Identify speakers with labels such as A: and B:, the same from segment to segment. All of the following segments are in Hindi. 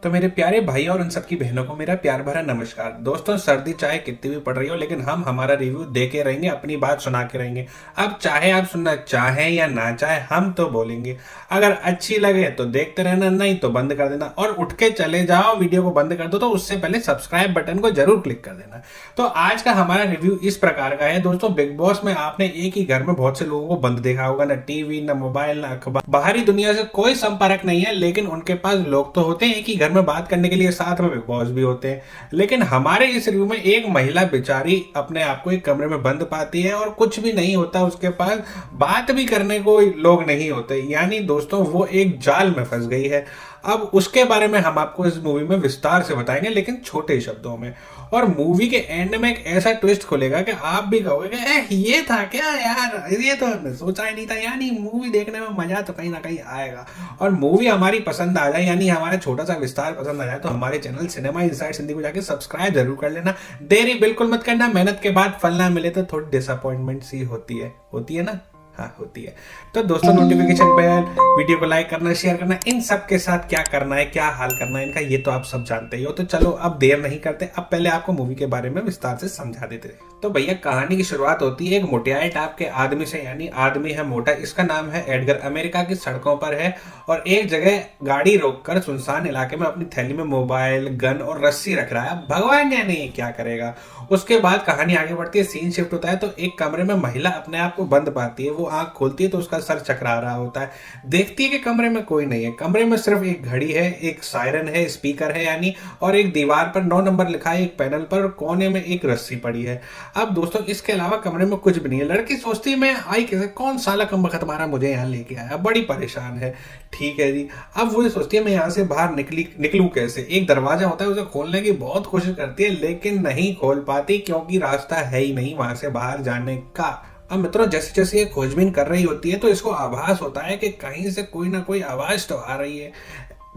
A: तो मेरे प्यारे भाई और उन सबकी बहनों को मेरा प्यार भरा नमस्कार। दोस्तों, सर्दी चाहे कितनी भी पड़ रही हो, लेकिन हम हमारा रिव्यू दे के रहेंगे, अपनी बात सुना के रहेंगे। अब चाहे आप सुनना चाहें या ना चाहे, हम तो बोलेंगे। अगर अच्छी लगे तो देखते रहना, नहीं तो बंद कर देना और उठ के चले जाओ। वीडियो को बंद कर दो तो उससे पहले सब्सक्राइब बटन को जरूर क्लिक कर देना। तो आज का हमारा रिव्यू इस प्रकार का है दोस्तों। बिग बॉस में आपने एक ही घर में बहुत से लोगों को बंद देखा होगा, ना टीवी, ना मोबाइल, ना अखबार, बाहरी दुनिया से कोई संपर्क नहीं है, लेकिन उनके पास लोग तो होते हैं एक ही घर में बात करने के लिए, साथ में बिग बॉस भी होते हैं। लेकिन हमारे इस रिव्यू में एक महिला बेचारी अपने आप को एक कमरे में बंद पाती है और कुछ भी नहीं होता, उसके पास बात भी करने को लोग नहीं होते। यानी दोस्तों, वो एक जाल में फंस गई है। अब उसके बारे में हम आपको इस मूवी में विस्तार से बताएंगे, लेकिन छोटे शब्दों में। और मूवी के एंड में एक ऐसा ट्विस्ट खुलेगा कि आप भी कहोगे कि ये था क्या यार, ये तो हमने सोचा ही नहीं था। यानी मूवी देखने में मजा तो कहीं ना कहीं आएगा। और मूवी हमारी पसंद आ जाए, यानी हमारा छोटा सा विस्तार पसंद आ जाए, तो हमारे चैनल सिनेमा इनसाइट्स हिंदी को जाके सब्सक्राइब जरूर कर लेना। देरी बिल्कुल मत करना। मेहनत के बाद फल ना मिले तो थोड़ी डिसअपॉइंटमेंट सी होती है ना। हाँ, होती है। तो दोस्तों, नोटिफिकेशन बेल, वीडियो को लाइक करना, शेयर करना, इन सब के साथ क्या करना है, क्या हाल करना है इनका, ये तो आप सब जानते ही हो। तो चलो अब देर नहीं करते, अब पहले आपको मूवी के बारे में विस्तार से समझा देते हैं। तो भैया, कहानी की शुरुआत होती है एक मोटियाई टाइप के आदमी से। यानी आदमी है मोटा, इसका नाम है एडगर। अमेरिका की सड़कों पर है और एक जगह गाड़ी रोककर सुनसान इलाके में अपनी थैली में मोबाइल, गन और रस्सी रख रहा है। भगवान जाने क्या करेगा। उसके बाद कहानी आगे बढ़ती है, सीन शिफ्ट होता है तो एक कमरे में महिला अपने आप को बंद पाती है। वो आंख खोलती है तो उसका सर चकरा रहा होता है। देखती है कि कमरे में कोई नहीं है। कमरे में सिर्फ एक घड़ी है, एक सायरन है, स्पीकर है यानी, और एक दीवार पर 9 नंबर लिखा है एक पैनल पर, कोने में एक रस्सी पड़ी है। अब दोस्तों, इसके अलावा कमरे में कुछ भी नहीं है। लड़की सोचती है, मैं आई कैसे, कौन साला कमबख्त मारा मुझे यहाँ लेके आया, बड़ी परेशान है। ठीक है जी। अब वो सोचती है, मैं यहाँ से बाहर निकलूं कैसे। एक दरवाजा होता है, उसे खोलने की बहुत कोशिश करती है, लेकिन नहीं खोल पाती, क्योंकि रास्ता है ही नहीं वहां से बाहर जाने का। अब मित्रों, जैसे जैसे ये खोजबीन कर रही होती है तो इसको आभास होता है कि कहीं से कोई ना कोई आवाज तो आ रही है।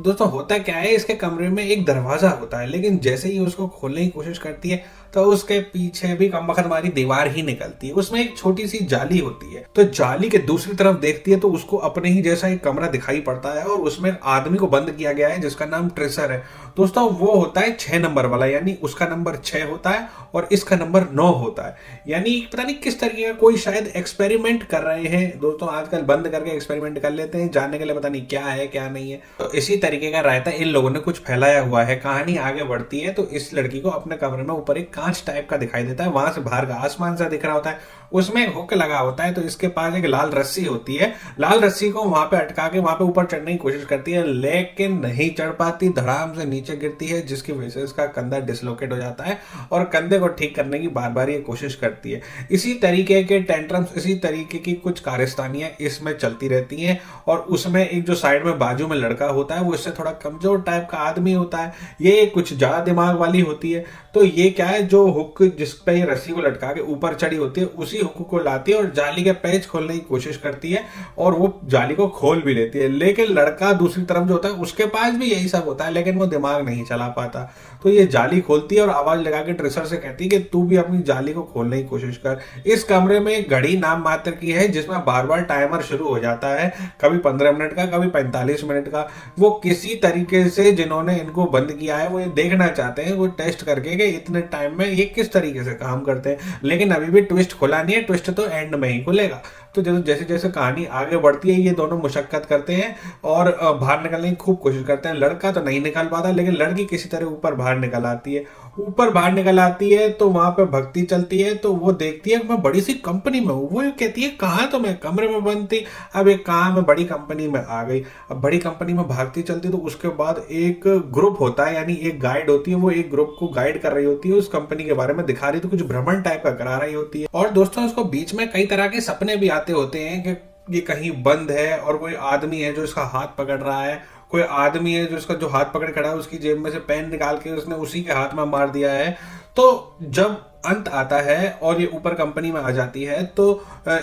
A: दोस्तों, होता क्या है, इसके कमरे में एक दरवाजा होता है, लेकिन जैसे ही उसको खोलने की कोशिश करती है तो उसके पीछे भी कमबख्त मारी दीवार ही निकलती है। उसमें एक छोटी सी जाली होती है, तो जाली के दूसरी तरफ देखती है तो उसको अपने ही जैसा एक कमरा दिखाई पड़ता है और उसमें आदमी को बंद किया गया है जिसका नाम ट्रेसर है। दोस्तों, वो होता है 6 नंबर वाला, यानी उसका नंबर 6 होता है और इसका नंबर 9 होता है। यानी पता नहीं किस तरीके का कोई शायद एक्सपेरिमेंट कर रहे हैं। दोस्तों, आजकल बंद करके एक्सपेरिमेंट कर लेते हैं, जानने के लिए पता नहीं क्या है क्या नहीं है। तो इसी तरीके का रायता इन लोगों ने कुछ फैलाया हुआ है। कहानी आगे बढ़ती है तो इस लड़की को अपने कमरे में ऊपर एक कांच टाइप का दिखाई देता है, वहां से बाहर का आसमान सा दिख रहा होता है, उसमें एक हुक लगा होता है। तो इसके पास एक लाल रस्सी होती है। लाल रस्सी को वहां पे अटका के वहां पे ऊपर चढ़ने की कोशिश करती है, लेकिन नहीं चढ़ पाती, धड़ाम से नीचे गिरती है, जिसकी वजह से इसका कंधा डिसलोकेट हो जाता है और कंधे को ठीक करने की बार बार ये कोशिश करती है। इसी तरीके के टेंट्रम्स, इसी तरीके की कुछ कारस्तानियां इसमें चलती रहती हैं। और उसमें एक जो साइड में बाजू में लड़का होता है, वो इससे थोड़ा कमजोर टाइप का आदमी होता है, ये कुछ ज्यादा दिमाग वाली होती है। तो ये क्या है, जो हुक जिस पे ये रस्सी को लटका के ऊपर चढ़ी होती है, उसी हुक को लाती है और जाली के पेच खोलने की कोशिश करती है और वो जाली को खोल भी लेती है। लेकिन लड़का दूसरी तरफ जो होता है उसके पास भी यही सब होता है, लेकिन वो दिमाग नहीं चला पाता। तो ये जाली खोलती है और आवाज लगा के ट्रेसर से कहती है कि तू भी अपनी जाली को खोलने की कोशिश कर। इस कमरे में एक घड़ी नाम मात्र की है, जिसमें बार बार टाइमर शुरू हो जाता है, कभी 15 मिनट का, कभी 45 मिनट का। वो किसी तरीके से जिन्होंने इनको बंद किया है वो ये देखना चाहते हैं, वो टेस्ट करके कि इतने टाइम में ये किस तरीके से काम करते हैं। लेकिन अभी भी ट्विस्ट खुला नहीं है, ट्विस्ट तो एंड में ही खुलेगा। तो जैसे जैसे कहानी आगे बढ़ती है, ये दोनों मुशक्कत करते हैं और बाहर निकलने की खूब कोशिश करते हैं। लड़का तो नहीं निकल पाता, लेकिन लड़की किसी तरह ऊपर बाहर निकल आती है। ऊपर बाहर निकल आती है तो वहां पे भक्ति चलती है, तो वो देखती है मैं बड़ी सी कंपनी में हूँ। वो कहती है, कहाँ, तो मैं कमरे में बंद थी, अब एक कहाँ मैं बड़ी कंपनी में आ गई। अब बड़ी कंपनी में भागती चलती, तो उसके बाद एक ग्रुप होता है, यानी एक गाइड होती है, वो एक ग्रुप को गाइड कर रही होती है, उस कंपनी के बारे में दिखा रही, तो कुछ भ्रमण टाइप का करा रही होती है। और दोस्तों, उसको बीच में कई तरह के सपने भी आते होते हैं कि ये कहीं बंद है और कोई आदमी है जो इसका हाथ पकड़ रहा है, कोई आदमी है जो इसका जो हाथ पकड़ खड़ा है, उसकी जेब में से पेन निकाल के उसने उसी के हाथ में मार दिया है। तो जब अंत आता है और ये ऊपर कंपनी में आ जाती है तो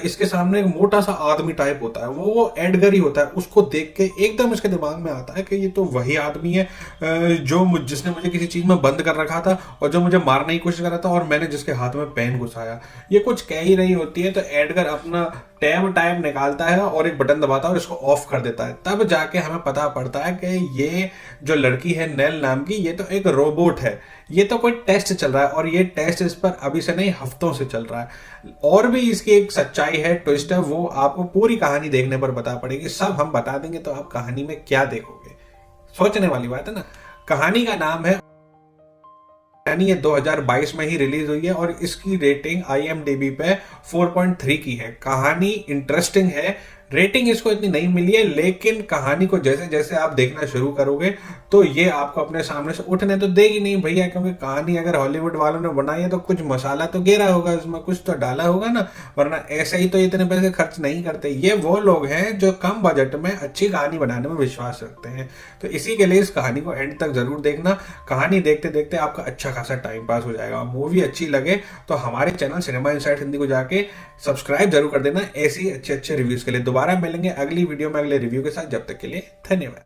A: इसके सामने एक मोटा सा आदमी टाइप होता है, वो एडगर ही होता है। उसको देख के एकदम इसके दिमाग में आता है कि ये तो वही आदमी है जिसने मुझे किसी चीज में बंद कर रखा था और जो मुझे मारने की कोशिश कर रहा था और मैंने जिसके हाथ में पेन घुसाया। ये कुछ कह ही रही होती है तो एडगर अपना टैब निकालता है और एक बटन दबाता है और इसको ऑफ कर देता है। तब जाके हमें पता पड़ता है कि ये जो लड़की है नेल नाम की, ये तो एक रोबोट है, ये तो कोई टेस्ट चल रहा है और ये टेस्ट इस पर अभी से नहीं हफ्तों से चल रहा है। और भी इसकी एक सच्चाई है, ट्विस्ट है, वो आपको पूरी कहानी देखने पर बता पड़ेगी। सब हम बता देंगे तो आप कहानी में क्या देखोगे, सोचने वाली बात है ना। कहानी का नाम है, यानी ये 2022 में ही रिलीज हुई है और इसकी रेटिंग IMDb पे 4.3 की है। कहानी इंटरेस्टिंग है, रेटिंग इसको इतनी नहीं मिली है, लेकिन कहानी को जैसे जैसे आप देखना शुरू करोगे तो ये आपको अपने सामने से उठने तो देगी नहीं भैया, क्योंकि कहानी अगर हॉलीवुड वालों ने बनाई है तो कुछ मसाला तो गिरा होगा इसमें, कुछ तो डाला होगा ना, वरना ऐसे ही तो इतने पैसे खर्च नहीं करते। ये वो लोग हैं जो कम बजट में अच्छी कहानी बनाने में विश्वास रखते हैं। तो इसी के लिए इस कहानी को एंड तक जरूर देखना। कहानी देखते देखते आपका अच्छा खासा टाइम पास हो जाएगा। मूवी अच्छी लगे तो हमारे चैनल सिनेमा इनसाइट हिंदी को जाके सब्सक्राइब जरूर कर देना ऐसी अच्छे अच्छे रिव्यूज के लिए। दोबारा मिलेंगे अगली वीडियो में अगले रिव्यू के साथ, जब तक के लिए धन्यवाद।